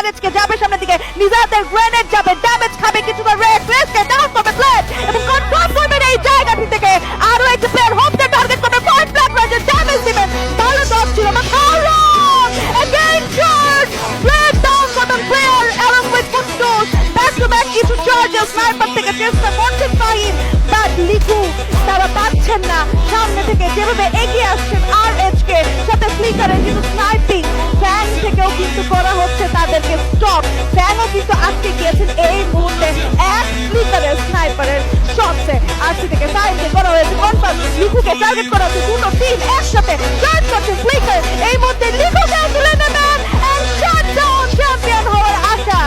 আরএচকে যাবে সামনের দিকে, নিজাদের গ্রেনেড যাবে, ড্যামেজ খাবে কিছুটা, রেড প্লেসকে ডাউন করবে প্লেস এবং কন্ট্রোল করবেন এই জায়গাটি থেকে। আরো একটি প্লেয়ার হোপকে টার্গেট করবে, পয়েন্ট ব্ল্যাক রয়েছে, ড্যামেজ দিবেন, ভালো ডট ছিল না, কারণ এগেইন চার্জ ব্লেড ডাউন করবেন player along with কুট্টুস, back to back কিছু চার্জেস স্নাইপার থেকে চেষ্টা করছেন ফাহিম, বাট লিকু তারা পাচ্ছেন না সামনে থেকে যেভাবে এগিয়ে আসছেন আরএচকে সাথে ফ্লিকারের কিন্তু স্নাইপিং ফ্যাং থেকেও কিন্তু করা হচ্ছে তাদেরকে স্টপ, ফ্যাংও কিন্তু আটকে গিয়েছেন এই মুহূর্তে এক ফ্লিকারের স্নাইপারের শটসে। আরসি থেকে ফাহিমকে করা হয়েছে কনফার্ম, লিকুকে টার্গেট করা হচ্ছে, দুটো টিম একসাথে চার্জ করছে ফ্লিকার, এই মুহূর্তে লিকুকে তুলে নেবেন এন্ড শাট ডাউন চ্যাম্পিয়ন হওয়ার আশা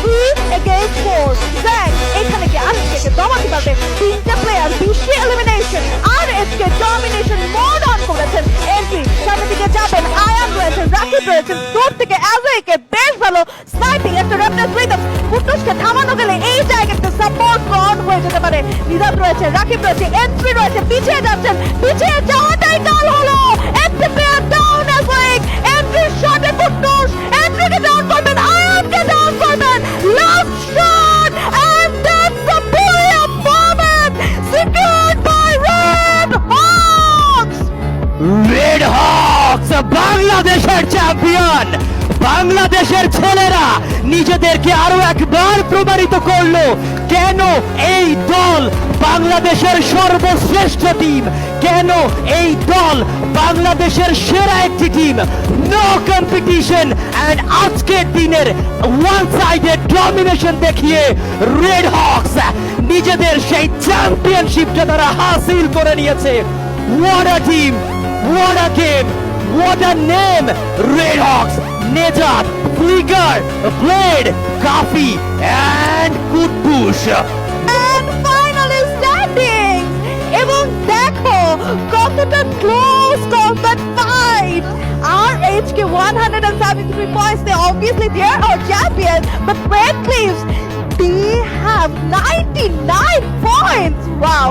3 against 4। ফ্যাং এখানে কি আরএচকে দমাতে পারবে? তিনটা player 20 elimination, আরএচকে domination mode on করেছেন। এন্ট্রি সামনে দিকে যাবেন, আয়ান রয়েছে, রাকিব রয়েছে, দূর থেকে অ্যাজয়কে বেশ ভালো স্নাইপিং, একটা রেফারেন্স রিদম, কুট্টুসকে থামানো গেলে এই জায়গাতে সাপোর্ট অন হয়ে যেতে পারে। নিজাদ রয়েছে, রাকিব রয়েছে, এন্ট্রি রয়েছে, পিছিয়ে যাচ্ছেন, পিছিয়ে যাওয়াটাই কাল হলো। একটি প্লেয়ার ডাউন অ্যাজয়, এন্ট্রি শটে কুট্টুস, এন্ট্রিকে ডাউন করবেন, আয়ানকে ডাউন করবেন, last shot and that's a brilliant moment secured by Red Hawks! Red Hawks বাংলাদেশের চ্যাম্পিয়ন। বাংলাদেশের ছেলেরা নিজেদেরকে আরো একবার প্রমাণিত করলো কেন এই দল বাংলাদেশের সর্বশ্রেষ্ঠ টিম, কেন এই দল বাংলাদেশের সেরা একটি টিম। নো কম্পিটিশন এন্ড আজকের দিনের ওয়ান সাইডেড ডমিনেশন দেখিয়ে রেড হকস নিজেদের সেই চ্যাম্পিয়নশিপটা তারা হাসিল করে নিয়েছে। What a team! What a game! What a name! Red Hawks, Nejat, Flicker, Blade, Kafi, and Kutbush. And finally standing! এবং দেখো কতটা close combat fight. আরএচকে 173 points, they obviously they are our champions, but Red Cliffs, they have 99 points. Wow!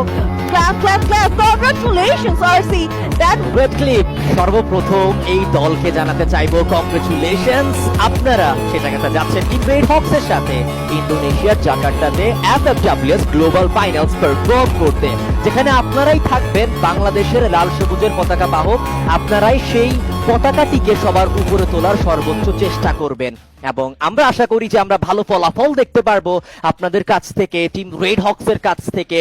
Clap, clap, clap. Congratulations, RC. That red clip সর্বপ্রথম এই দলকে জানাতে চাইবো congratulations. আপনারা সেটাকে যাচ্ছেন টিম রেড হকস এর সাথে ইন্দোনেশিয়ার জাকার্তাতে এফএফডব্লিউএস গ্লোবাল ফাইনালস পারফর্ম করতে, যেখানে আপনারাই থাকবেন বাংলাদেশের লাল সবুজের পতাকা বাহক। আপনারাই সেই পতাকাটিকে সবার উপরে তোলার সর্বোচ্চ চেষ্টা করবেন এবং আমরা আশা করি যে আমরা ভালো ফলাফল দেখতে পারবো আপনাদের কাছ থেকে, টিম রেড হকস এর কাছ থেকে।